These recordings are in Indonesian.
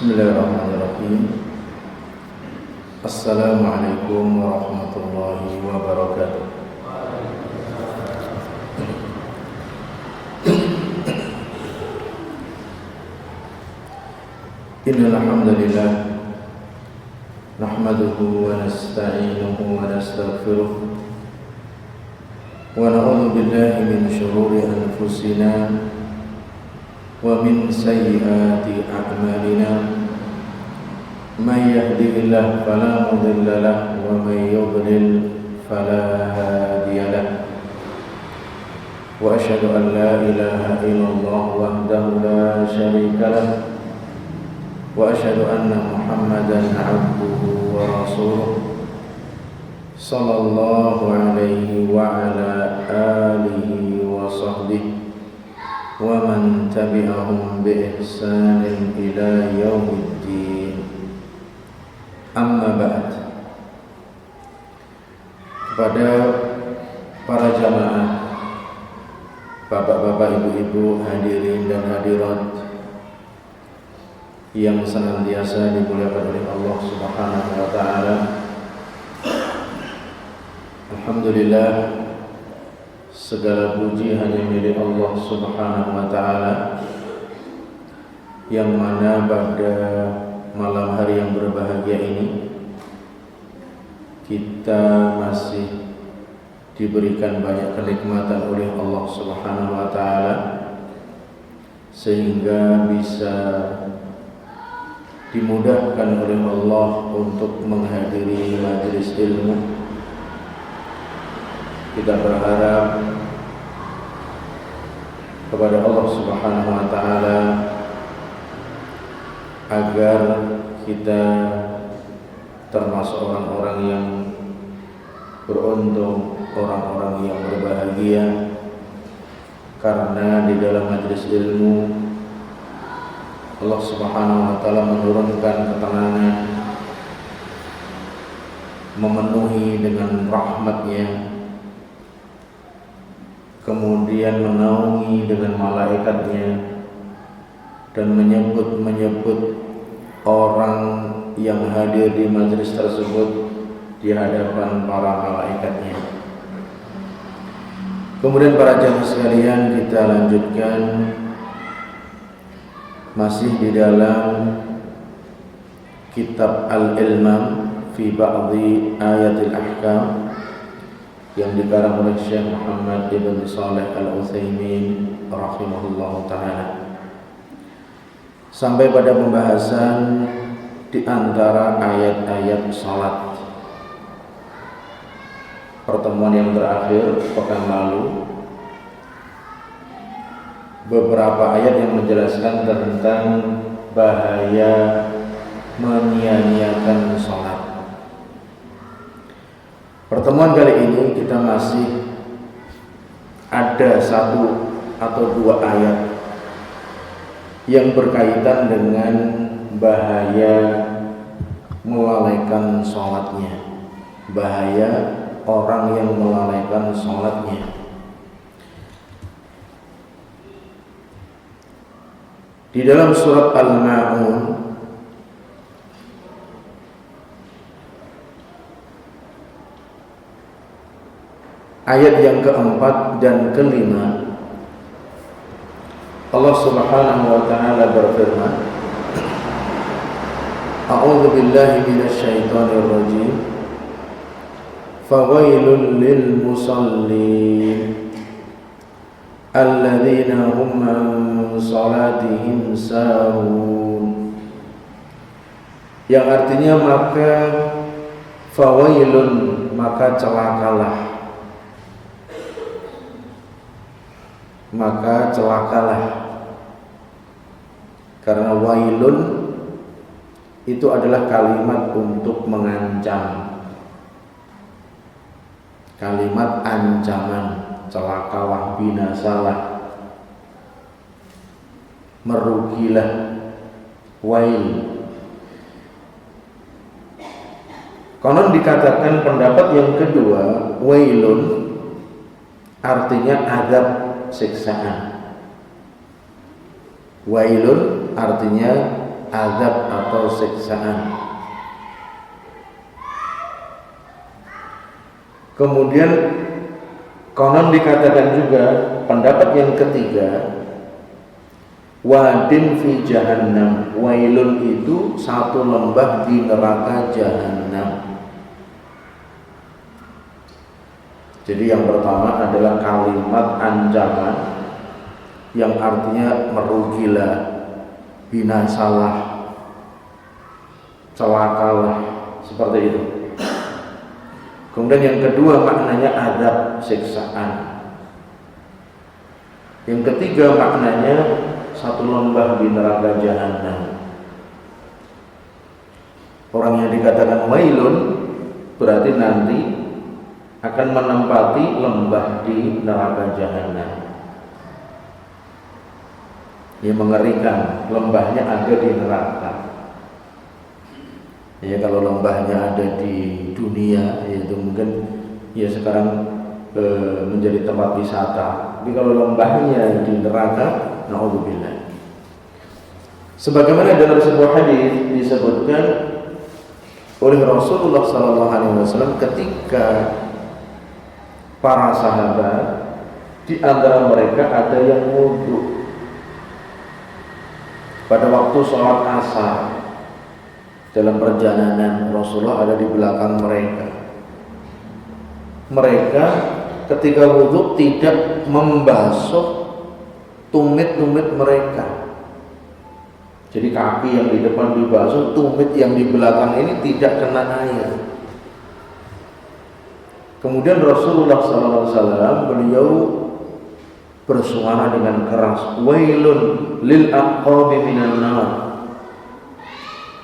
Bismillahirrahmanirrahim. Assalamualaikum warahmatullahi wabarakatuh. Innal hamdalillah nahmaduhu wa nasta'inuhu wa nastaghfiruh wa na'udzu billahi min shururi anfusina wa min sayyiati a'malina. Man yahdihillahu fala mudilla lahu wa man yudlil fala hadiya lahu. Wa asyhadu an la ilaha illallah wahdahu la syarika lahu wa asyhadu anna Muhammadan 'abduhu wa rasuluh sallallahu alaihi wa ala alihi wa sahbihi wa man tabi'ahum bi ihsanin ila yaumiddin. Amma ba'd. Kepada para jamaah, bapak-bapak, ibu-ibu, hadirin dan hadirat yang senantiasa dimuliakan oleh Allah Subhanahu wa taala. Alhamdulillah, segala puji hanya milik Allah Subhanahu wa taala, yang mana pada malam hari yang berbahagia ini kita masih diberikan banyak kenikmatan oleh Allah Subhanahu wa taala, sehingga bisa dimudahkan oleh Allah untuk menghadiri majelis ilmu. Kita berharap kepada Allah Subhanahu wa taala agar kita termasuk orang-orang yang beruntung, orang-orang yang berbahagia, karena di dalam majelis ilmu Allah Subhanahu wa taala menurunkan ketenangan, memenuhi dengan rahmat-Nya, kemudian menaungi dengan malaikat-Nya, dan menyebut orang yang hadir di majelis tersebut di hadapan para malaikat-Nya. Kemudian para jamaah sekalian, kita lanjutkan masih di dalam kitab Al-Ilmam fi ba'dhi ayatil ahkam yang dikarang oleh Syekh Muhammad ibn Shalih Al-Utsaimin rahimahullahu ta'ala, sampai pada pembahasan di antara ayat-ayat salat. Pertemuan yang terakhir pekan lalu, beberapa ayat yang menjelaskan tentang bahaya menyia-nyiakan salat. Pertemuan kali ini kita masih ada satu atau dua ayat yang berkaitan dengan bahaya melalaikan sholatnya, bahaya orang yang melalaikan sholatnya. Di dalam surat Al-Ma'un ayat yang keempat dan kelima, Allah Subhanahu wa ta'ala berfirman, A'udzu billahi minasy syaithanir rajim. Fawailul lil musallin alladzina hum an salatihim sahun. Yang artinya maka fawailun, maka celakalah, maka celakalah. Karena wailun itu adalah kalimat untuk mengancam, kalimat ancaman, celakalah, binasalah, merugilah, wail. Konon dikatakan pendapat yang kedua, wailun artinya azab, siksaan. Wailun artinya azab atau siksaan. Kemudian konon dikatakan juga pendapat yang ketiga, wadin fi jahannam, wailun itu satu lembah di neraka jahannam. Jadi yang pertama adalah kalimat ancaman yang artinya merugilah, binasalah, celakalah, seperti itu. Kemudian yang kedua maknanya azab, siksaan. Yang ketiga maknanya satu lembah di neraka jahannam. Orang yang dikatakan wailun berarti nanti akan menempati lembah di neraka jahannam. Yang mengerikan, lembahnya ada di neraka. Ya, kalau lembahnya ada di dunia, yaitu mungkin ya sekarang menjadi tempat wisata. Tapi kalau lembahnya di neraka, naudzubillah. Sebagaimana dalam sebuah hadis disebutkan oleh Rasulullah SAW ketika para sahabat di antara mereka ada yang wudhu pada waktu sholat asar. Dalam perjalanan Rasulullah ada di belakang mereka. Mereka ketika wudhu tidak membasuh tumit-tumit mereka. Jadi kaki yang di depan dibasuh, tumit yang di belakang ini tidak kena air. Kemudian Rasulullah SAW beliau bersuara dengan keras, wailun lil aqabi minan nar,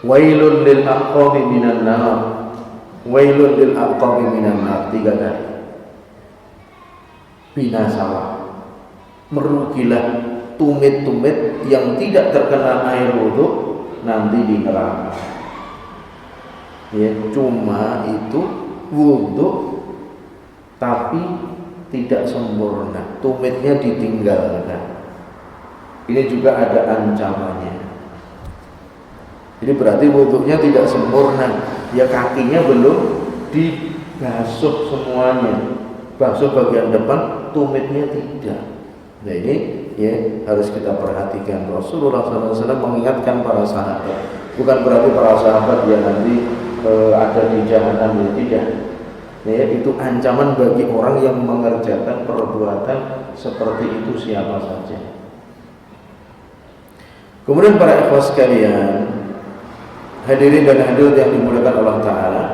wailun lil aqabi minan nar, wailun lil aqabi minan nar, 3 kali. Binasalah, merugilah tumit-tumit yang tidak terkena air wudhu nanti di neraka. Ya, cuma itu wudhu tapi tidak sempurna, tumitnya ditinggalkan. Ini juga ada ancamannya. Jadi berarti wudhunya tidak sempurna, ya kakinya belum dibasuh semuanya, basuh bagian depan, tumitnya tidak. Nah ini ya harus kita perhatikan. Rasulullah SAW mengingatkan para sahabat, bukan berarti para sahabat ya nanti ada di jahanam, ya tidak. Ya, itu ancaman bagi orang yang mengerjakan perbuatan seperti itu siapa saja. Kemudian para ikhwas sekalian, hadirin dan hadirat yang dimuliakan Allah Ta'ala,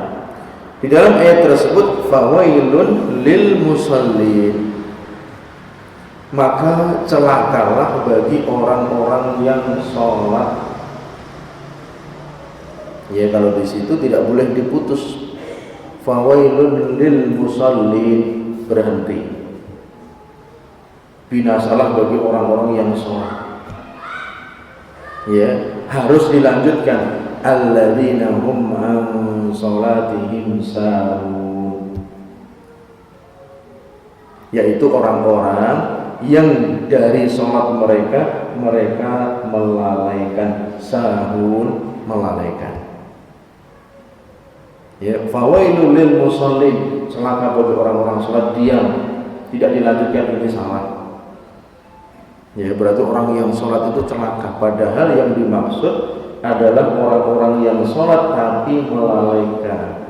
di dalam ayat tersebut fawailun lil musallin, maka celakalah bagi orang-orang yang sholat. Ya, kalau di situ tidak boleh diputus. Fawailun lil musallin, berhenti. Binasalah bagi orang-orang yang sholat. Ya, harus dilanjutkan. Alladzina hum an sholatihim sahun, yaitu orang-orang yang dari sholat mereka melalaikan. Sahun, melalaikan. Ya, fawailul lil musallin, celaka bagi orang-orang sholat diam, tidak dilanjutkan, ini salah. Ya, berarti orang yang sholat itu celaka. Padahal yang dimaksud adalah orang-orang yang sholat tapi melalaikan,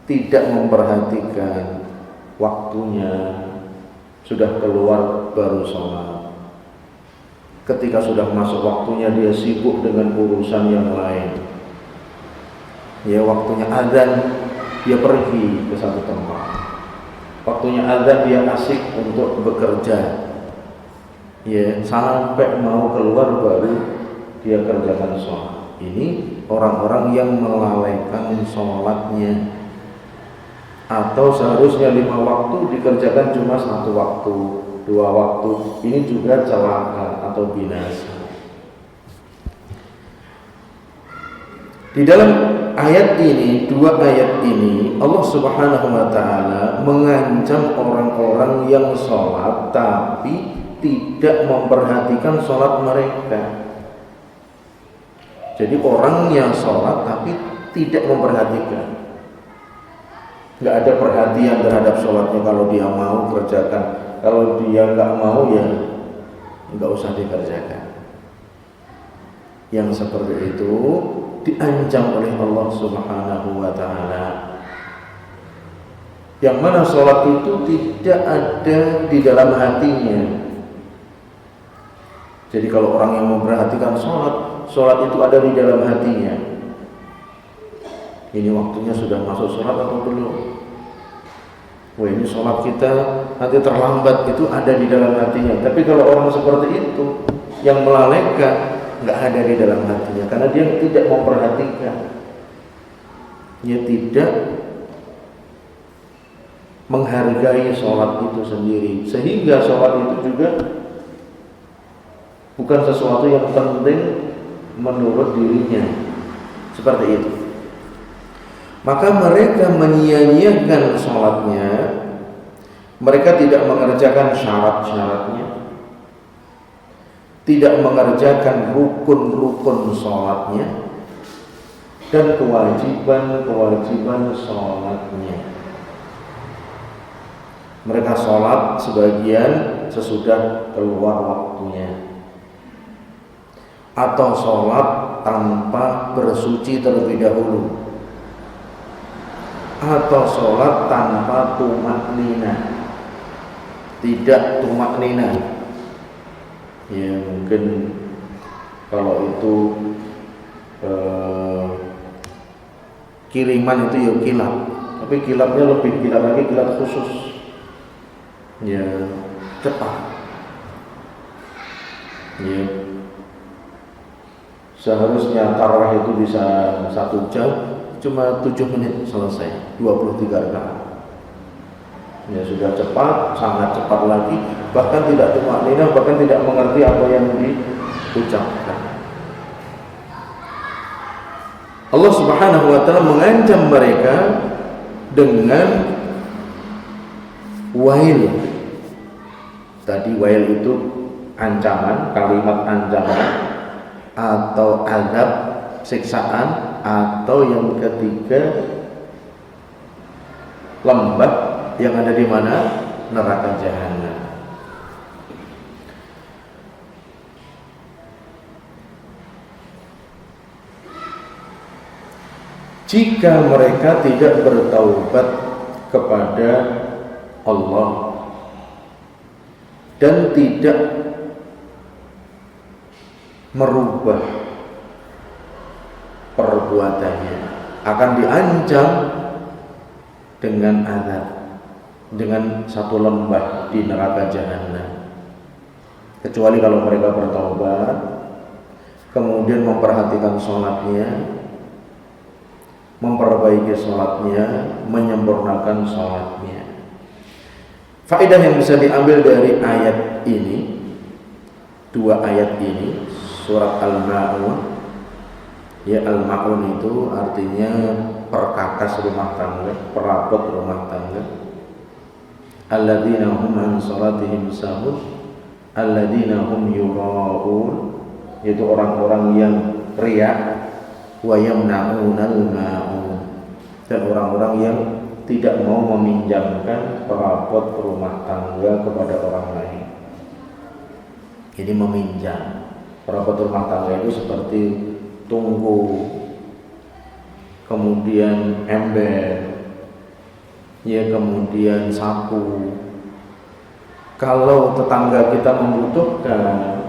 tidak memperhatikan waktunya, sudah keluar baru sholat. Ketika sudah masuk waktunya dia sibuk dengan urusan yang lain. Ya, waktunya azan dia pergi ke satu tempat, waktunya azan dia asik untuk bekerja. Ya, sampai mau keluar baru dia kerjakan sholat. Ini orang-orang yang melalaikan sholatnya. Atau seharusnya 5 waktu dikerjakan cuma 1 waktu, 2 waktu. Ini juga celaka atau binasa. Di dalam ayat ini, 2 ayat ini, Allah Subhanahu wa Ta'ala mengancam orang-orang yang sholat tapi tidak memperhatikan sholat mereka. Jadi orang yang sholat tapi tidak memperhatikan, nggak ada perhatian terhadap sholatnya. Kalau dia mau kerjakan, kalau dia nggak mau ya nggak usah dikerjakan. Yang seperti itu diancam oleh Allah Subhanahu wa Ta'ala. Yang mana sholat itu tidak ada di dalam hatinya. Jadi kalau orang yang memperhatikan sholat itu ada di dalam hatinya. Ini waktunya sudah masuk sholat atau belum? Wah, ini sholat kita nanti terlambat, itu ada di dalam hatinya. Tapi kalau orang seperti itu yang melalaikan, nggak ada di dalam hatinya, karena dia tidak memperhatikan, dia tidak menghargai sholat itu sendiri, sehingga sholat itu juga bukan sesuatu yang penting menurut dirinya, seperti itu. Maka mereka menyia-nyiakan sholatnya, mereka tidak mengerjakan syarat-syaratnya, tidak mengerjakan rukun-rukun sholatnya dan kewajiban-kewajiban sholatnya. Mereka sholat sebagian sesudah keluar waktunya, atau sholat tanpa bersuci terlebih dahulu, atau sholat tanpa tumak nina, tidak tumak nina. Ya mungkin kalau itu kiriman itu ya kilap, tapi kilapnya lebih kilap lagi, kilap khusus, ya cepat. Ya seharusnya tarawih itu bisa 1 jam, cuma 7 menit selesai, 23 rakaat. Ya sudah cepat, sangat cepat lagi, bahkan tidak tumakninah, bahkan tidak mengerti apa yang diucapkan. Allah Subhanahu wa Ta'ala mengancam mereka dengan wail. Tadi wail itu ancaman, kalimat ancaman, atau azab, siksaan, atau yang ketiga lembah yang ada di mana? Neraka jahanam. Jika mereka tidak bertaubat kepada Allah dan tidak merubah perbuatannya, akan diancam dengan azab, dengan satu lembah di neraka jahanam. Kecuali kalau mereka bertaubat, kemudian memperhatikan sholatnya, memperbaiki sholatnya, menyempurnakan sholatnya. Faedah yang bisa diambil dari ayat ini, 2 ayat ini, surat Al-Ma'un. Ya, Al-Ma'un itu artinya perkakas rumah tangga, perabot rumah tangga. Alladzina hum an salatihim sahun, alladzina hum yura'un, yaitu orang-orang yang riya, wa yamna'unal ma'un, dan orang-orang yang tidak mau meminjamkan perabot rumah tangga kepada orang lain. Jadi meminjam perabot rumah tangga itu seperti tungku, kemudian ember, ya, kemudian sapu. Kalau tetangga kita membutuhkan,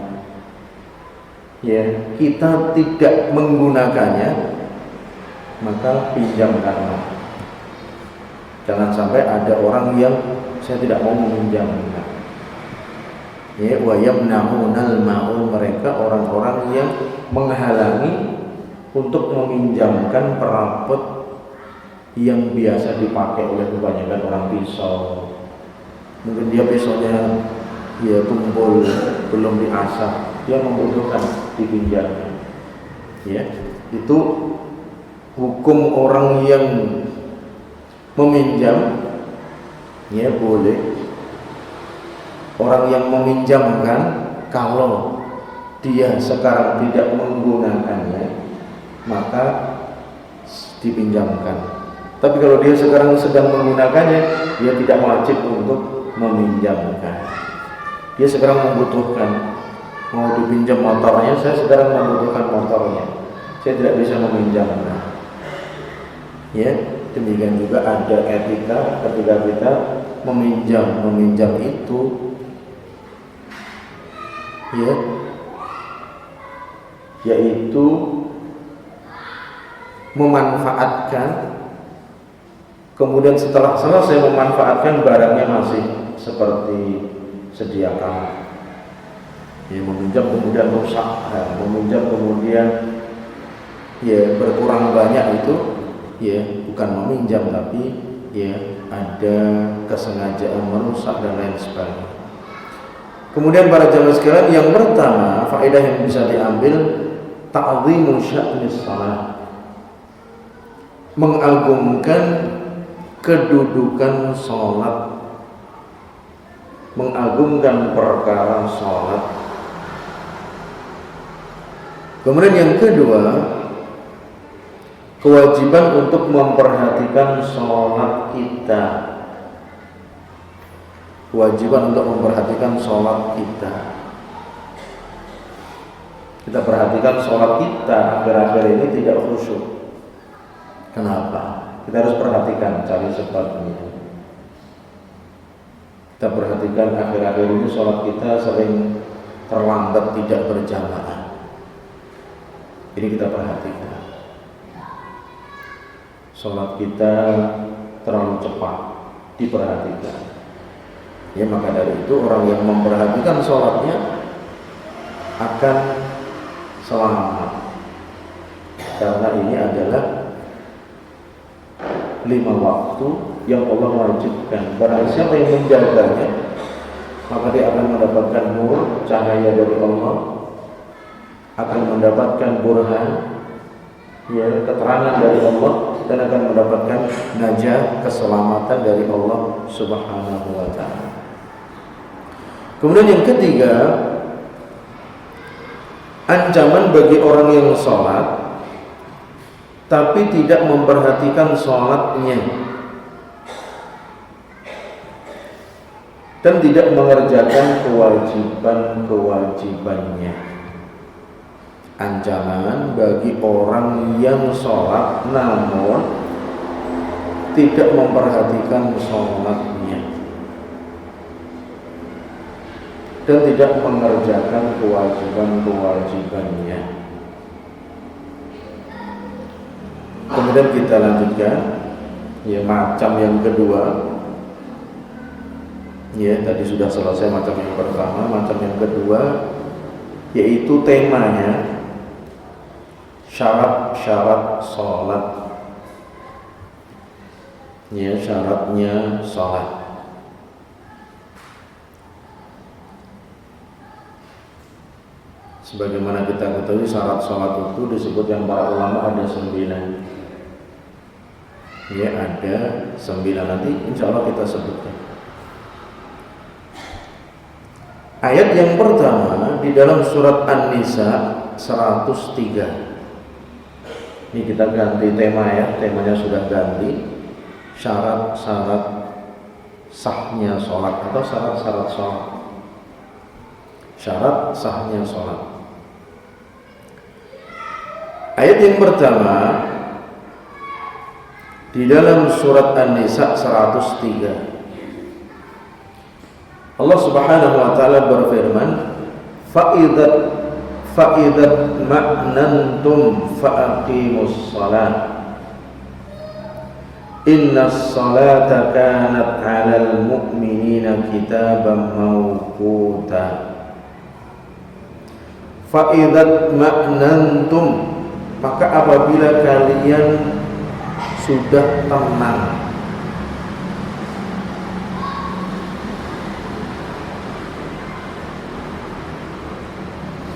ya, kita tidak menggunakannya, maka pinjamkanlah. Jangan sampai ada orang yang saya tidak mau meminjamkan. Ya, wa yamna'unal ma'un, mereka orang-orang yang menghalangi untuk meminjamkan perabot yang biasa dipakai oleh kebanyakan orang, pisau. Mungkin dia pisaunya ya tumpul, belum diasah, dia membutuhkan dipinjam. Ya, itu hukum orang yang meminjam, ya boleh. Orang yang meminjamkan, kalau dia sekarang tidak menggunakannya, maka dipinjamkan. Tapi kalau dia sekarang sedang menggunakannya, dia tidak wajib untuk meminjamkan. Dia sekarang membutuhkan, mau dipinjam motornya, saya sekarang membutuhkan motornya, saya tidak bisa meminjamkan. Ya, demikian juga ada etika ketika kita meminjam itu, ya, yaitu memanfaatkan, kemudian setelah selesai memanfaatkan barangnya masih seperti sedia kala. Ya, meminjam kemudian rusak, meminjam kemudian ya berkurang banyak, itu ya bukan meminjam, tapi ya ada kesengajaan merusak dan lain sebagainya. Kemudian para jamaah sekalian, yang pertama faedah yang bisa diambil, ta'zimu sya'nis shalah, mengagungkan kedudukan sholat, mengagungkan perkara sholat. Kemudian yang kedua, kewajiban untuk memperhatikan sholat kita, kewajiban untuk memperhatikan sholat kita. Kita perhatikan sholat kita akhir-akhir ini tidak khusyuk. Kenapa? Kita harus perhatikan, cari sebabnya. Kita perhatikan akhir-akhir ini sholat kita sering terlambat, tidak berjamaah. Ini kita perhatikan. Sholat kita terlalu cepat, diperhatikan. Ya, maka dari itu orang yang memperhatikan sholatnya akan selamat, karena ini adalah 5 waktu yang Allah wajibkan. Barang siapa yang menjaganya, maka dia akan mendapatkan nur, cahaya dari Allah, akan mendapatkan burhan, ya, keterangan dari Allah, dan akan mendapatkan najah, keselamatan dari Allah Subhanahu wa ta'ala. Kemudian yang ketiga, ancaman bagi orang yang sholat tapi tidak memperhatikan sholatnya dan tidak mengerjakan kewajiban-kewajibannya. Ancaman bagi orang yang sholat namun tidak memperhatikan sholatnya dan tidak mengerjakan kewajiban-kewajibannya. Kemudian kita lanjutkan, ya, macam yang kedua. Ya, tadi sudah selesai macam yang pertama. Macam yang kedua yaitu temanya syarat-syarat sholat. Ya, syaratnya sholat. Sebagaimana kita ketahui, syarat sholat itu disebut yang para ulama ada 9. Ya, ada 9, nanti insya Allah kita sebutkan. Ayat yang pertama di dalam surat An-Nisa 103. Ini kita ganti tema, ya, temanya sudah ganti. Syarat-syarat sahnya sholat atau syarat-syarat sholat. Syarat sahnya sholat. Ayat yang pertama di dalam surat An-Nisa 103. Allah Subhanahu wa ta'ala berfirman, fa'idat ma'nantum fa'aqimus salat innas salata kanat 'alal mu'minina kitaban mawquta. Fa'idat ma'nantum, maka apabila kalian sudah tenang,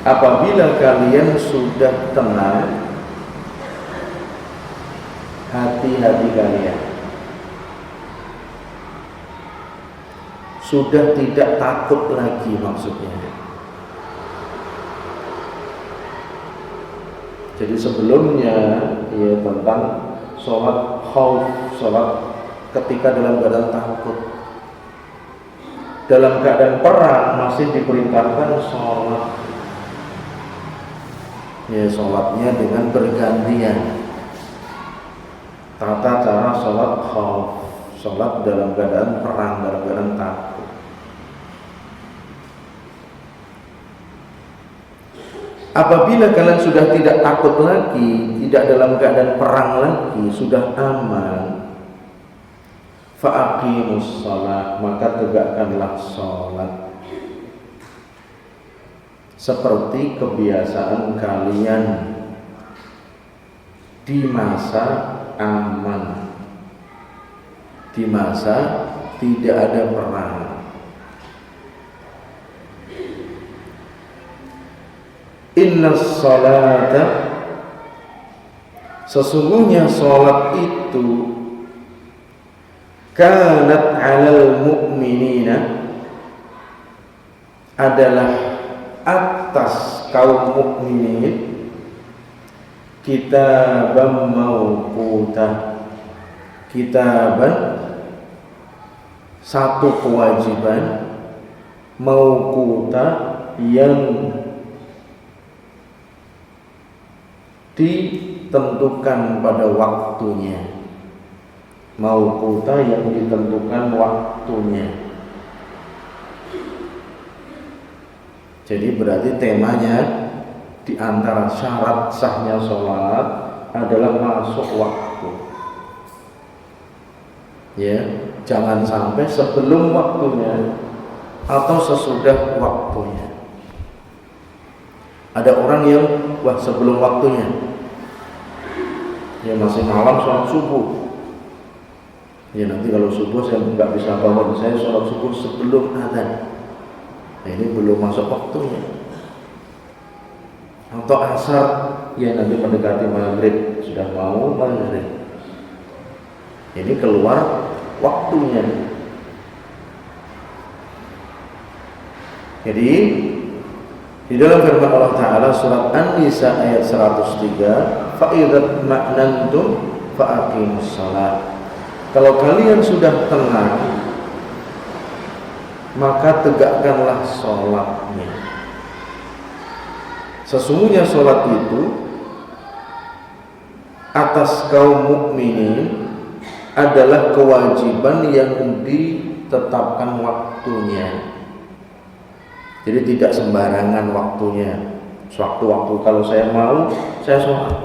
apabila kalian sudah tenang hati-hati kalian, sudah tidak takut lagi, maksudnya Jadi sebelumnya ya tentang sholat khauf, sholat ketika dalam keadaan takut. Dalam keadaan perang masih diperintahkan sholat. Ya sholatnya dengan bergantian. Tata cara sholat khauf, sholat dalam keadaan perang, dalam keadaan takut. Apabila kalian sudah tidak takut lagi, tidak dalam keadaan perang lagi, sudah aman, fa'aqimus shalah, maka tegakkanlah sholat seperti kebiasaan kalian di masa aman, di masa tidak ada perang. Inna sholata, sesungguhnya sholat itu kanat alal mu'minina, adalah atas kaum mukminin, kitaban mauquta, kitaban satu kewajiban, mauquta yang ditentukan pada waktunya, mauquta yang ditentukan waktunya. Jadi berarti temanya di antara syarat sahnya sholat adalah masuk waktu. Ya, jangan sampai sebelum waktunya atau sesudah waktunya. Ada orang yang sebelum waktunya, ya masih malam sholat subuh. Ya nanti kalau subuh saya nggak bisa bangun, saya sholat subuh sebelum adzan. Nah, ini belum masuk waktunya. Atau asar, ya nanti mendekati maghrib, sudah mau maghrib. Ini keluar waktunya. Jadi di dalam firman Allah Ta'ala surat An-Nisa ayat 103, fa'idhat ma'nantum fa'aqimus shalah. Kalau kalian sudah tenang, maka tegakkanlah sholatnya. Sesungguhnya sholat itu atas kaum mukminin adalah kewajiban yang ditetapkan waktunya. Jadi tidak sembarangan waktunya. Sewaktu-waktu kalau saya mau, saya sholat.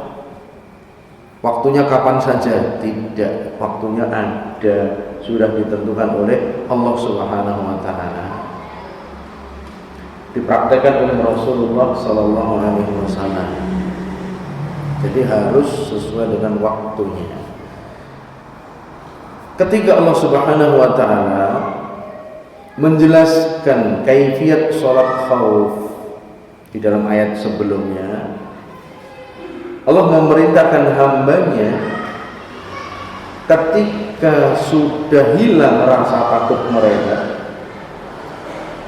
Waktunya kapan saja? Tidak. Waktunya ada, sudah ditentukan oleh Allah Subhanahu wa Ta'ala. Dipraktekkan oleh Rasulullah Sallallahu Alaihi Wasallam. Jadi harus sesuai dengan waktunya. Ketika Allah Subhanahu wa Ta'ala menjelaskan kaifiyat sholat khauf di dalam ayat sebelumnya, Allah memerintahkan hambanya ketika sudah hilang rasa takut mereka,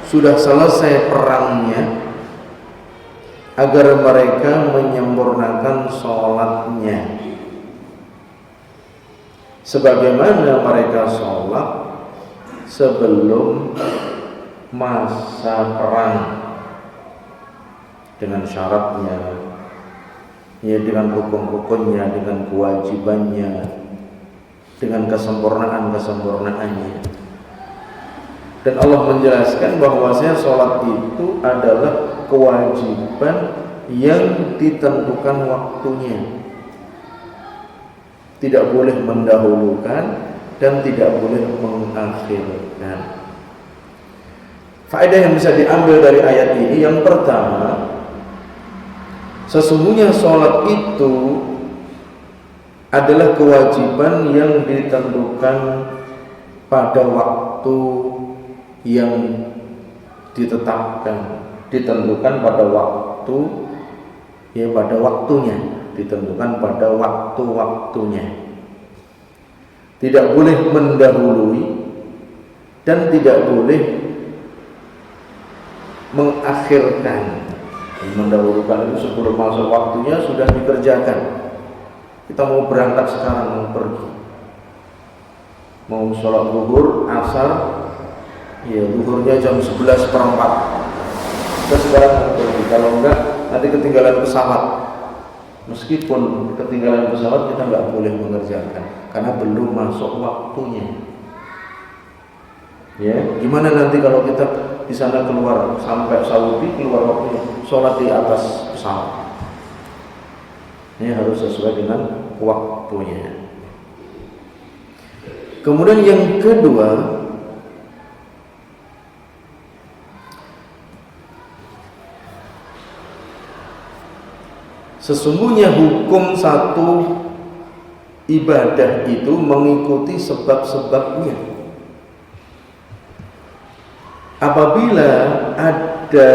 sudah selesai perangnya, agar mereka menyempurnakan sholatnya sebagaimana mereka sholat sebelum masa perang, dengan syaratnya, ya dengan hukum-hukumnya, dengan kewajibannya, dengan kesempurnaannya. Dan Allah menjelaskan bahwasanya sholat itu adalah kewajiban yang ditentukan waktunya, tidak boleh mendahulukan dan tidak boleh mengakhirkan. Faedah yang bisa diambil dari ayat ini, yang pertama, sesungguhnya sholat itu adalah kewajiban yang ditentukan pada waktu yang ditetapkan, ditentukan pada waktu, ya pada waktunya, ditentukan pada waktu-waktunya. Tidak boleh mendahului dan tidak boleh mengakhirkan. Mendahulukan itu sebelum masuk waktunya sudah dikerjakan. Kita mau berangkat sekarang, mau pergi, mau sholat zuhur, asar, ya zuhurnya jam 11:04. Kita sekarang mau pergi. Kalau enggak nanti ketinggalan pesawat. Meskipun ketinggalan pesawat kita nggak boleh mengerjakan karena belum masuk waktunya. Ya, gimana nanti kalau kita di sana keluar sampai Saudi keluar waktunya sholat di atas pesawat? Ini harus sesuai dengan waktunya. Kemudian yang kedua, sesungguhnya hukum satu ibadah itu mengikuti sebab-sebabnya. Apabila ada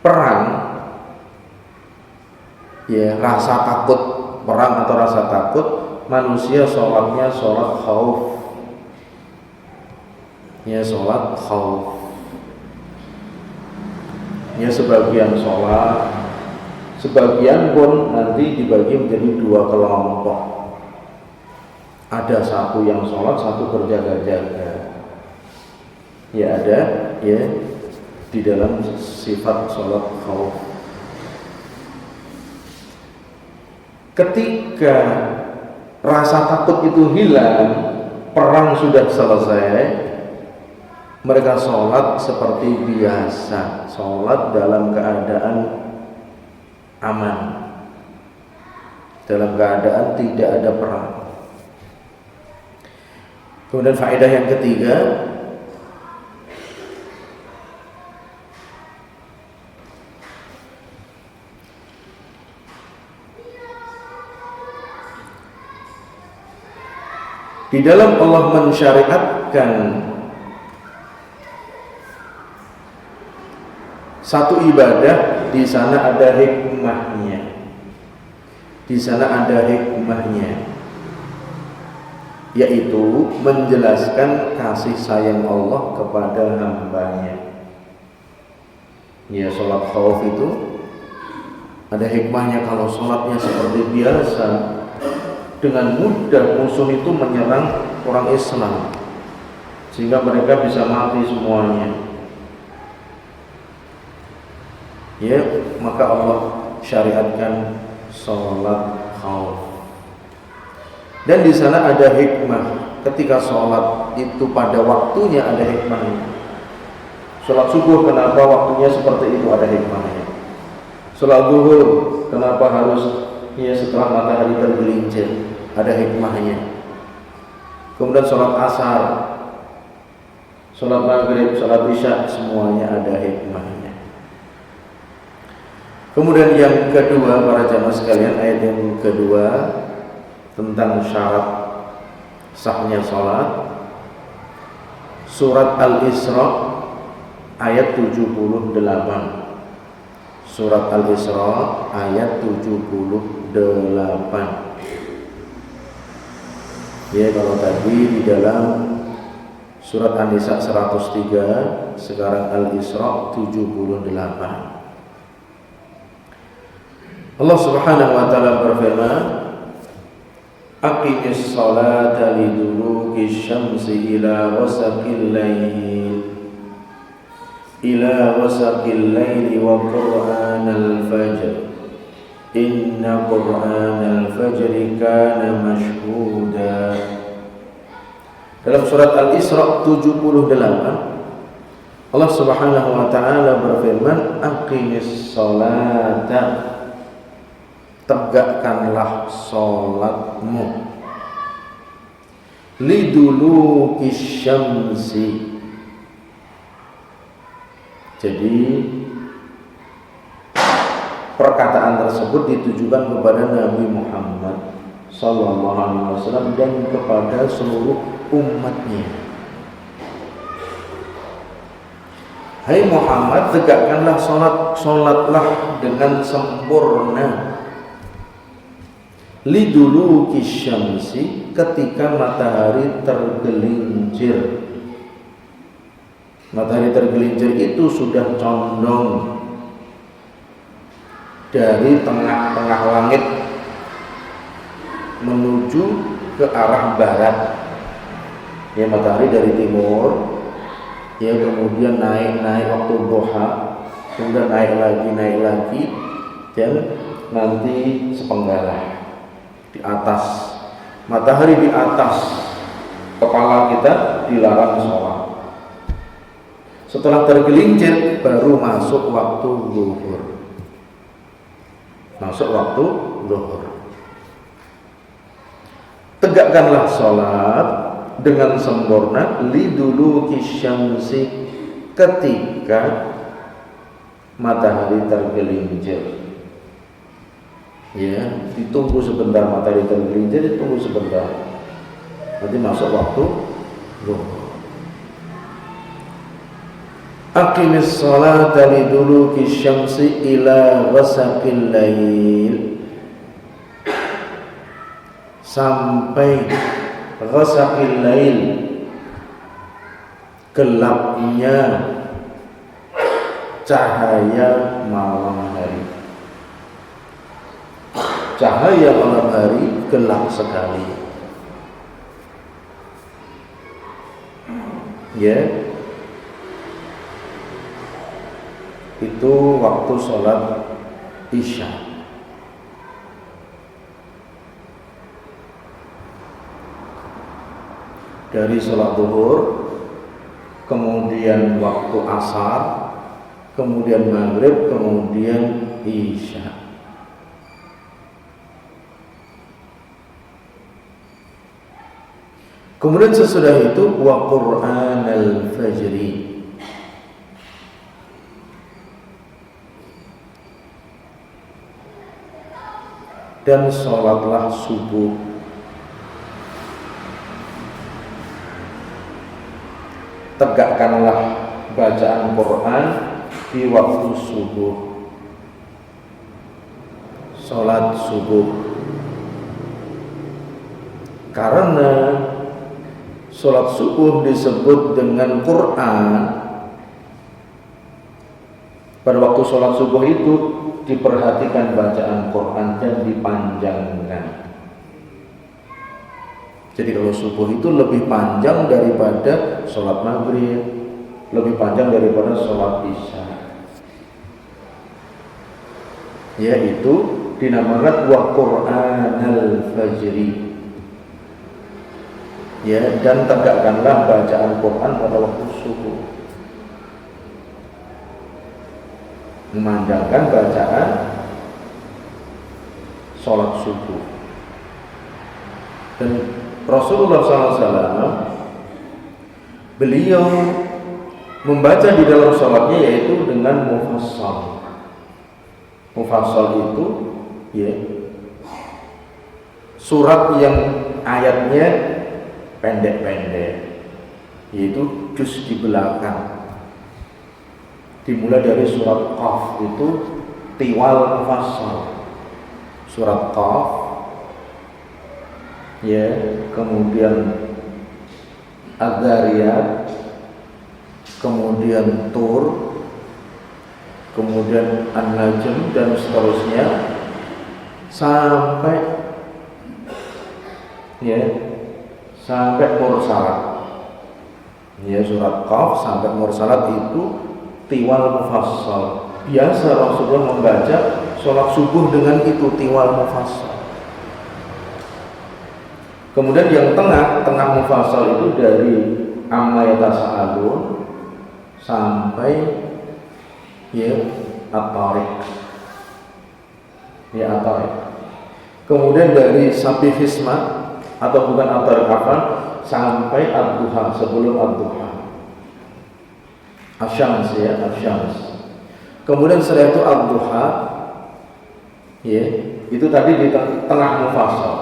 perang, ya rasa takut, perang atau rasa takut, manusia sholatnya sholat khauf, ya sholat khauf. Ya sebagian sholat, sebagian pun nanti dibagi menjadi dua kelompok. Ada satu yang sholat, satu berjaga-jaga. Ya ada ya di dalam sifat sholat khauf. Ketika rasa takut itu hilang, perang sudah selesai, mereka sholat seperti biasa, sholat dalam keadaan aman, dalam keadaan tidak ada perang. Kemudian faedah yang ketiga, di dalam Allah mensyariatkan satu ibadah, di sana ada hikmahnya. Di sana ada hikmahnya, yaitu menjelaskan kasih sayang Allah kepada hambanya. Ya, sholat khauf itu ada hikmahnya. Kalau sholatnya seperti biasa, dengan mudah musuh itu menyerang orang Islam sehingga mereka bisa mati semuanya. Ya, maka Allah syariatkan sholat khauf. Dan di sana ada hikmah. Ketika sholat itu pada waktunya ada hikmahnya. Sholat subuh kenapa waktunya seperti itu, ada hikmahnya. Sholat zuhur kenapa harus setelah matahari tergelincir, ada hikmahnya. Kemudian sholat asar, sholat maghrib, sholat isya, semuanya ada hikmahnya. Kemudian yang kedua, para jamaah sekalian, ayat yang kedua tentang syarat sahnya sholat, surat Al-Isra ayat 78. Surat Al-Isra ayat 78. Ya, kalau tadi di dalam surat An-Nisa 103, sekarang Al-Isra 78. Allah Subhanahu wa taala berfirman, "Aqimis sholata liduluki syamsi ila ghasaqil lail ila wasaqil laili wa qur'anal fajr inna qur'anal fajri kana mashhuda." Dalam surat Al-Isra 78, Allah Subhanahu wa taala berfirman, "Aqimis sholata", tegakkanlah salatmu, liduluki syamsi. Jadi perkataan tersebut ditujukan kepada Nabi Muhammad sallallahu alaihi wasallam dan kepada seluruh umatnya. Hai Muhammad, tegakkanlah salatlah dengan sempurna. Liduluki syamsi, ketika matahari tergelincir. Matahari tergelincir itu sudah condong dari tengah-tengah langit menuju ke arah barat. Ya, matahari dari timur, ya, kemudian naik waktu duha, kemudian naik lagi, dan nanti sepenggalah di atas. Matahari di atas kepala kita dilarang sholat. Setelah tergelincir baru masuk waktu zuhur. Tegakkanlah sholat dengan sempurna liduluki syamsi, ketika matahari tergelincir. Ya, ditunggu sebentar matahari tergelincir, ditunggu sebentar. Nanti masuk waktu zuhur. Aqimis sholata liduluki syamsi ila ghasaqil lail, sampai ghasaqil lail, gelapnya cahaya malam hari. Cahaya malam hari gelap sekali. Ya, itu waktu sholat isya. Dari sholat zuhur, kemudian waktu asar, kemudian maghrib, kemudian isya. Kemudian sesudah itu wa Qur'anal fajri, dan sholatlah subuh. Tegakkanlah bacaan Quran di waktu subuh, sholat subuh. Karena sholat subuh disebut dengan Quran, pada waktu sholat subuh itu diperhatikan bacaan Quran dan dipanjangkan. Jadi kalau subuh itu lebih panjang daripada sholat maghrib, lebih panjang daripada sholat isya. Yaitu dinamakan wa Qur'anal fajri. Ya, dan tegakkanlah bacaan Quran pada waktu subuh. Memanjangkan bacaan sholat subuh. Dan Rasulullah SAW, beliau membaca di dalam sholatnya yaitu dengan mufassal. Mufassal itu ya, surat yang ayatnya pendek-pendek, yaitu juz di belakang. Dimulai dari surat Qaf, itu tiwal mufassal. Surat Qaf, ya, kemudian Ad-Dzariyat, kemudian Tur, kemudian An-Najm, dan seterusnya sampai ya, sampai Mursalat. Ya, surat Qaf sampai Mursalat itu tiwal mufassal. Biasa Rasulullah membaca sholat subuh dengan itu, tiwal mufassal. Kemudian yang tengah mufassal itu dari amma yatasaalun sampai ya at-Tariq. Ya, at-Tariq. Kemudian dari Sabihisma atau bukan at-Tariq sampai ad-Duha, sebelum ad-Duha. Asyams, ya, Asyams. Kemudian setelah itu ad-Duha, ya, itu tadi di tengah mufassal,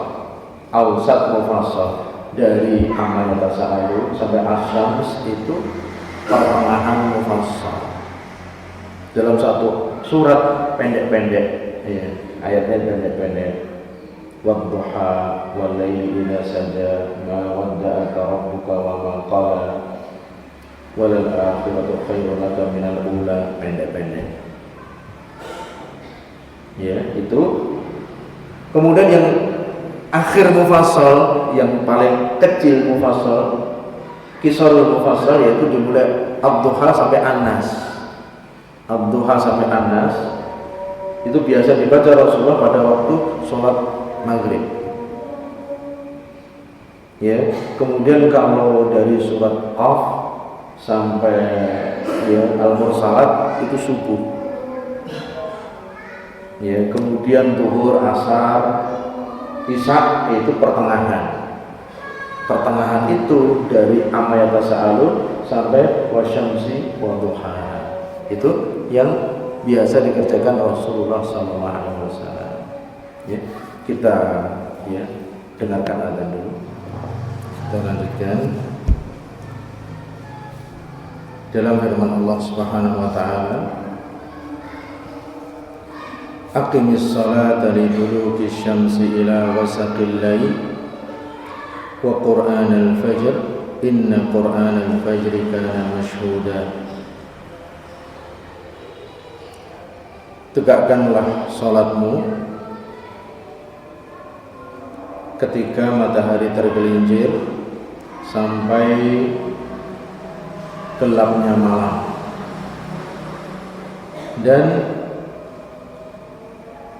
awsat mufassal, dari amma yatasaalun sampai Asyams itu pertengahan mufassal. Dalam satu surat pendek-pendek, ya, ayatnya pendek-pendek. Wadduha wal laili idza saja ma wadda'aka rabbuka wa ma qala walal akhiratu khairun laka minal ula, pendek-pendek. Ya, itu. Kemudian yang akhir mufassal, yang paling kecil mufassal, qisarul mufassal, yaitu dimulai ad-duha sampai an-nas. Ad-duha sampai an-nas itu biasa dibaca Rasulullah pada waktu sholat maghrib. Ya, kemudian kalau dari surat Qaf sampai ya Al-Mursalat itu subuh. Ya, kemudian zuhur, asar, isya itu pertengahan. Pertengahan itu dari amma yatasaalun sampai wasyamsi wadhuha. Itu yang biasa dikerjakan Rasulullah SAW. Ya, kita ya dengarkan azan dulu. Kita lanjutkan dalam firman Allah Subhanahu wa taala, aqimis salata liduluki syamsi ila ghasaqil lail wa qur'anal fajr inna qur'anal fajri kana mashhuda. Tegakkanlah salatmu ketika matahari tergelincir sampai gelapnya malam, dan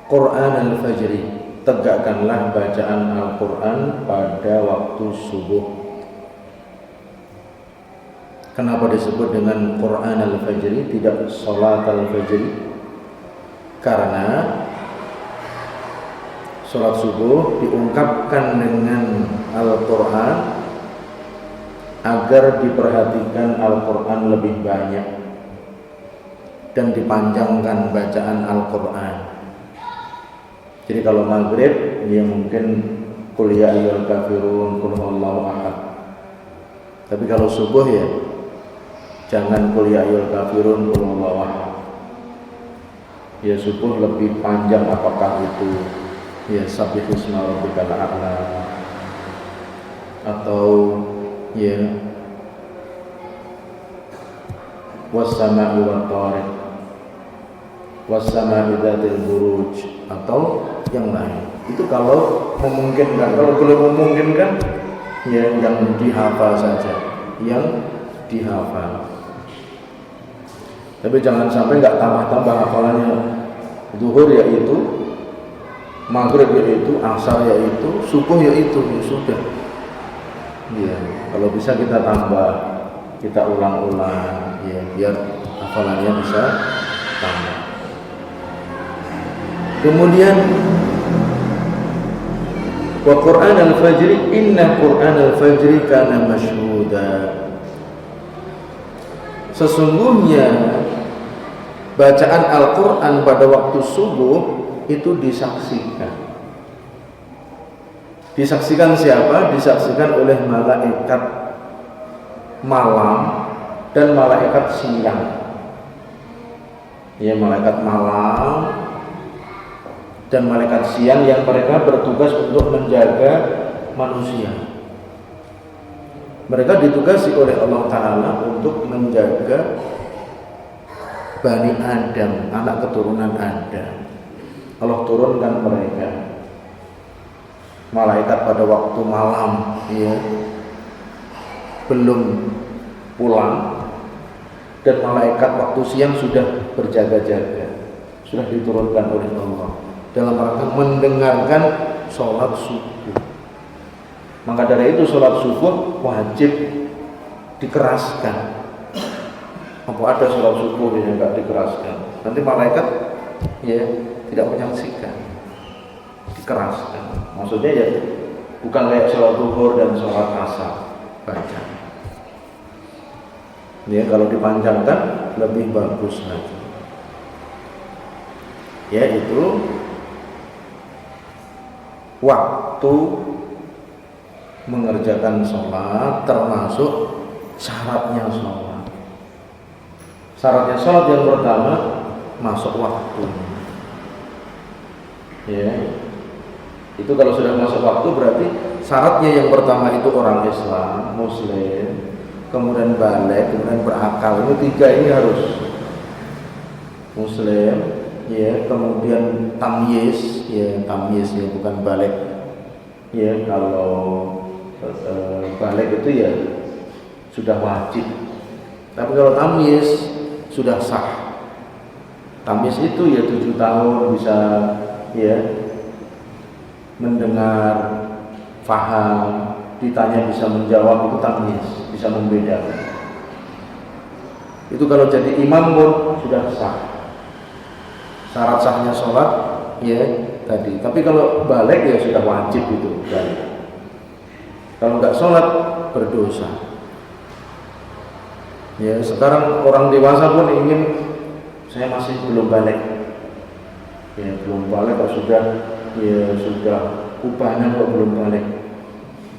Quran al-Fajri, tegakkanlah bacaan Al-Quran pada waktu subuh. Kenapa disebut dengan Quran al-Fajri, tidak Salat al-Fajri? Karena sholat subuh diungkapkan dengan Al-Quran agar diperhatikan Al-Quran lebih banyak dan dipanjangkan bacaan Al-Quran. Jadi kalau maghrib dia mungkin qul ya ayyuhal kafirun, qul huwallahu ahad. Tapi kalau subuh ya jangan qul ya ayyuhal kafirun, qul huwallahu ahad. Ya subuh lebih panjang, apakah itu ya sabbihisma rabbikal a'la atau ya was-sama'i wat-thariq, was-sama'i dzatil buruj, atau yang lain. Itu kalau memungkinkan. Kalau belum memungkinkan ya yang dihafal saja, yang dihafal. Tapi jangan sampai nggak tambah-tambah hafalannya. Zuhur yaitu, maghrib yaitu, asar yaitu, subuh yaitu, ya sudah. Ya, kalau bisa kita tambah, kita ulang-ulang, ya biar hafalannya bisa tambah. Kemudian wa Qur'an al-Fajri inna Qur'an al-Fajri kana mashhuda. Sesungguhnya bacaan Al-Quran pada waktu subuh itu disaksikan. Disaksikan siapa? Disaksikan oleh malaikat malam dan malaikat siang. Ya, malaikat malam dan malaikat siang yang mereka bertugas untuk menjaga manusia. Mereka ditugasi oleh Allah Ta'ala untuk menjaga Bani Adam, anak keturunan Adam. Allah turunkan mereka malaikat pada waktu malam, ya, belum pulang, dan malaikat waktu siang sudah berjaga-jaga, sudah diturunkan oleh Allah dalam rangka mendengarkan sholat subuh. Maka dari itu sholat subuh wajib dikeraskan. Apa ada sholat subuh yang enggak dikeraskan? Nanti malaikat ya tidak menyaksikan. Dikeraskan. Maksudnya ya bukan kayak sholat zuhur dan sholat asar baca. Ya, kalau dipanjangkan lebih bagus lagi. Yaitu waktu mengerjakan sholat, termasuk syaratnya sholat. Syaratnya sholat yang pertama masuk waktu. Ya, itu kalau sudah masuk waktu berarti syaratnya yang pertama itu orang Islam, Muslim, kemudian balik, kemudian berakal. Ini tiga ini harus Muslim, ya, kemudian tamyiz ya, tamyiz ya, bukan balik ya. Kalau balik itu ya sudah wajib, tapi kalau tamyiz sudah sah. Tamyiz itu ya 7 tahun bisa ya mendengar, faham, ditanya bisa menjawab, itu tamyiz, bisa membedakan. Itu kalau jadi imam pun sudah sah. Syarat sahnya sholat ya tadi. Tapi kalau balik ya sudah wajib itu balik. Kalau nggak sholat berdosa. Ya sekarang orang dewasa pun ingin, saya masih belum balik. Ya belum balik kok sudah, ya sudah upahnya kok belum balik.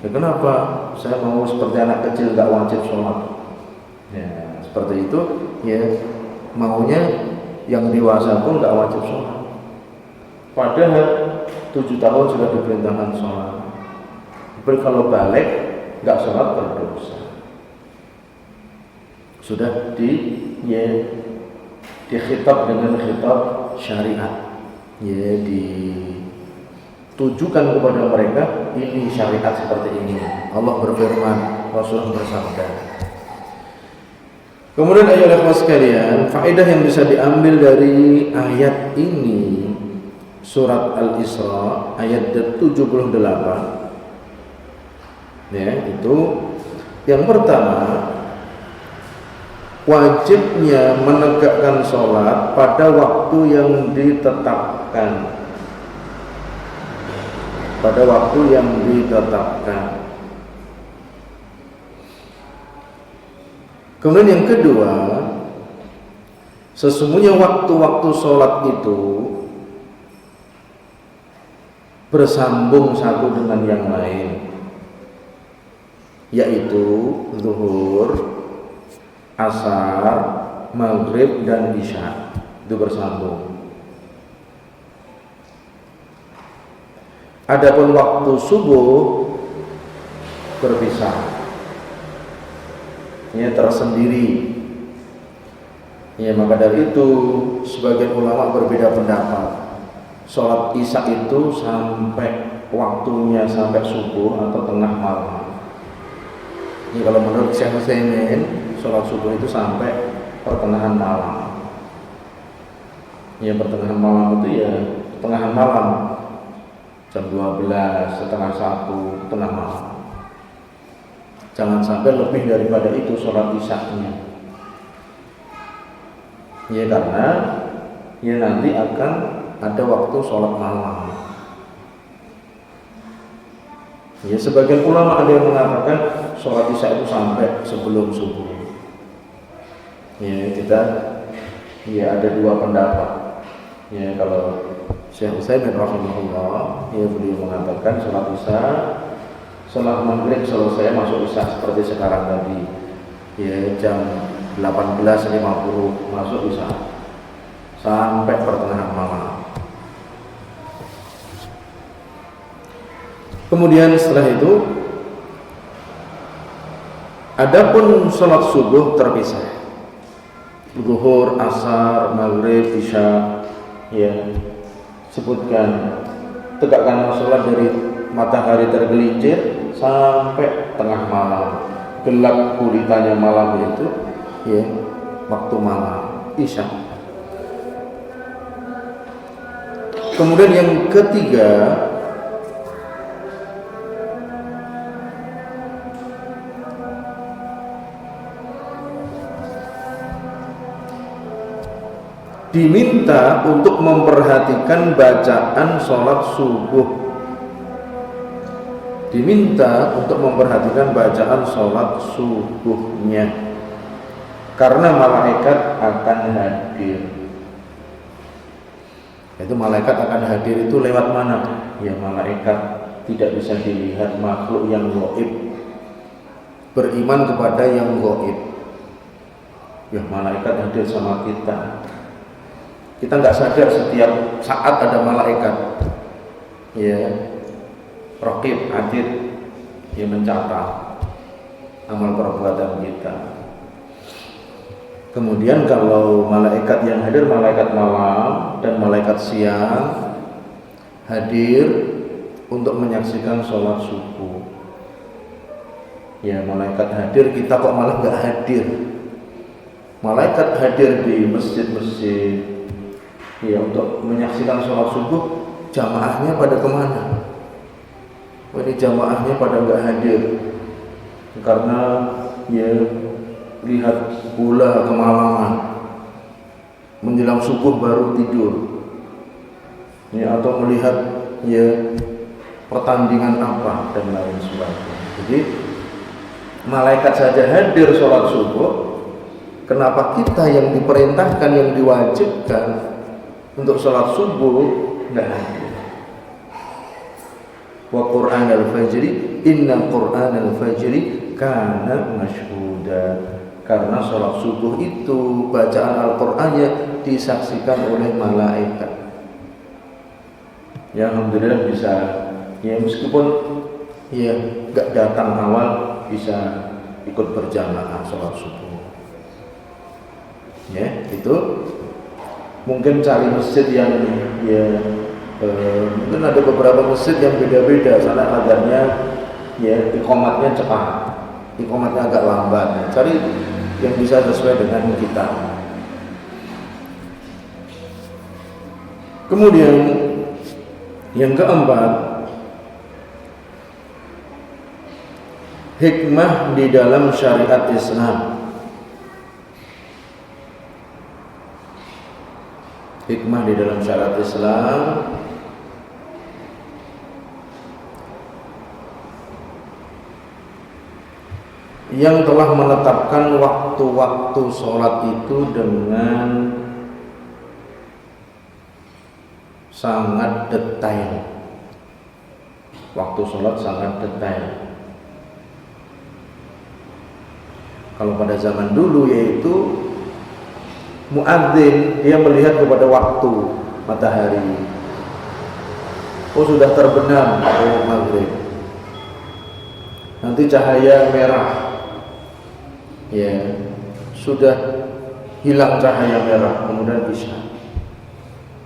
Ya kenapa? Saya mau seperti anak kecil nggak wajib sholat. Ya seperti itu ya, maunya yang dewasa pun nggak wajib sholat. Padahal 7 tahun sudah diperintahkan sholat. Tapi kalau balik nggak sholat berdosa. Sudah dikhitab dengan khitab syariat. Ya ditujukan kepada mereka, ini syariat seperti ini. Allah berfirman, Rasulullah bersabda. Kemudian ayolah sekalian, faedah yang bisa diambil dari ayat ini, surat Al-Isra ayat 78. Ya, itu yang pertama, wajibnya menegakkan sholat pada waktu yang ditetapkan. Pada waktu yang ditetapkan. Kemudian yang kedua, sesungguhnya waktu-waktu sholat itu bersambung satu dengan yang lain, yaitu zuhur, asar, maghrib, dan isya. Itu bersambung. Adapun waktu subuh berpisah, ya tersendiri. Ya maka dari itu sebagian ulama berbeda pendapat. Sholat isya itu sampai waktunya sampai subuh atau tengah malam. Ya kalau menurut Syekh Utsaimin, sholat subuh itu sampai pertengahan malam. Ya pertengahan malam itu ya pertengahan malam, jam 12, setengah 1, tengah malam. Jangan sampai lebih daripada itu sholat isya-nya. Ya karena ya nanti akan ada waktu sholat malam. Ya sebagian ulama ada yang mengatakan sholat isya itu sampai sebelum subuh. Ya kita ya ada dua pendapat. Ya kalau Syekh Utsaimin rahimahullah, ya beliau mengatakan sholat isya, sholat maghrib selesai masuk isya seperti sekarang tadi, ya jam 18.50 masuk isya sampai pertengahan malam. Kemudian setelah itu, adapun sholat subuh terpisah, zuhur, asar, maghrib, isya, ya sebutkan tegakkanlah sholat dari matahari tergelincir sampai tengah malam, gelap gulitanya malam itu ya waktu malam isya. Kemudian yang ketiga, diminta untuk memperhatikan bacaan sholat subuh. Diminta untuk memperhatikan bacaan sholat subuhnya, karena malaikat akan hadir. Itu malaikat akan hadir itu lewat mana? Ya malaikat tidak bisa dilihat, makhluk yang gaib. Beriman kepada yang gaib. Ya malaikat hadir sama kita. Kita nggak sadar setiap saat ada malaikat. Ya. Raqib, atid, yang mencatat amal perbuatan kita. Kemudian kalau malaikat yang hadir, malaikat malam dan malaikat siang hadir untuk menyaksikan sholat subuh. Ya, malaikat hadir, kita kok malah nggak hadir. Malaikat hadir di masjid-masjid, ya, untuk menyaksikan sholat subuh. Jamaahnya pada kemana? Ini jamaahnya pada nggak hadir karena ya lihat bola kemalaman, menjelang subuh baru tidur, ya, atau melihat ya pertandingan apa dan lain sebagainya. Jadi malaikat saja hadir sholat subuh, kenapa kita yang diperintahkan, yang diwajibkan untuk sholat subuh nggak hadir? Wa Qur'an al-fajri, inna Qur'an al-fajri kana mashhuda. Karena sholat subuh itu bacaan Al-Qur'annya disaksikan oleh malaikat. Ya, alhamdulillah bisa, ya, meskipun ya nggak datang awal bisa ikut berjamaah sholat subuh. Ya, itu mungkin cari masjid yang ya mungkin ada beberapa masjid yang beda-beda, sana adanya ya iqamatnya cepat, iqamatnya agak lambat. Ya, cari yang bisa sesuai dengan kita. Kemudian yang keempat, hikmah di dalam syariat Islam. Hikmah di dalam syariat Islam yang telah menetapkan waktu-waktu sholat itu dengan sangat detail. Waktu sholat sangat detail. Kalau pada zaman dulu yaitu muadzin, dia melihat kepada waktu matahari. Oh, sudah terbenam maghrib. Nanti cahaya merah. Ya, sudah hilang cahaya merah, kemudian isya.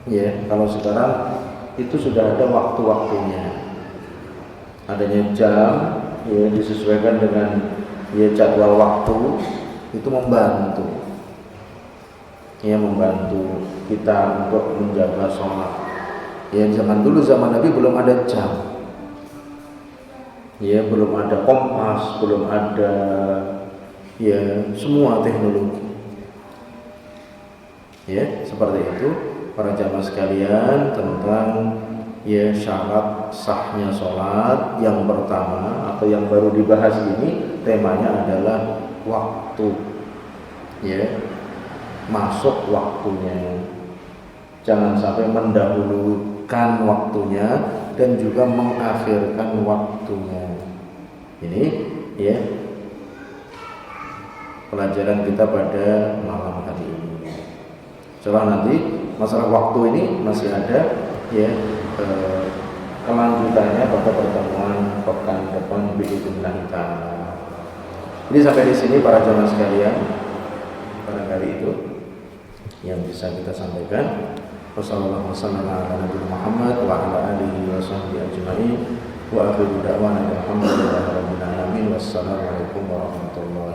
Ya, kalau sekarang itu sudah ada waktu-waktunya. Adanya jam, ya, disesuaikan dengan ya jadwal waktu, itu membantu. Ya, membantu kita untuk menjaga sholat. Ya, zaman dulu, zaman Nabi belum ada jam. Ya, belum ada kompas, belum ada ya semua teknologi. Ya, seperti itu para jamaah sekalian tentang ya syarat sahnya sholat. Yang pertama atau yang baru dibahas ini temanya adalah waktu. Ya, masuk waktunya. Jangan sampai mendahulukan waktunya dan juga mengakhirkan waktunya. Ini ya pelajaran kita pada malam hari ini. Setelah nanti masalah waktu ini masih ada ya kelanjutannya pada pertemuan pekan depan biidznillah taala. Jadi sampai di sini para jamaah sekalian, barangkali itu yang bisa kita sampaikan. Wassalamualaikum warahmatullahi wabarakatuh wa ala alihi wa sahbihi ajma'in wa akhiru da'wana alhamdulillahi rabbil alamin. Wassalamualaikum warahmatullahi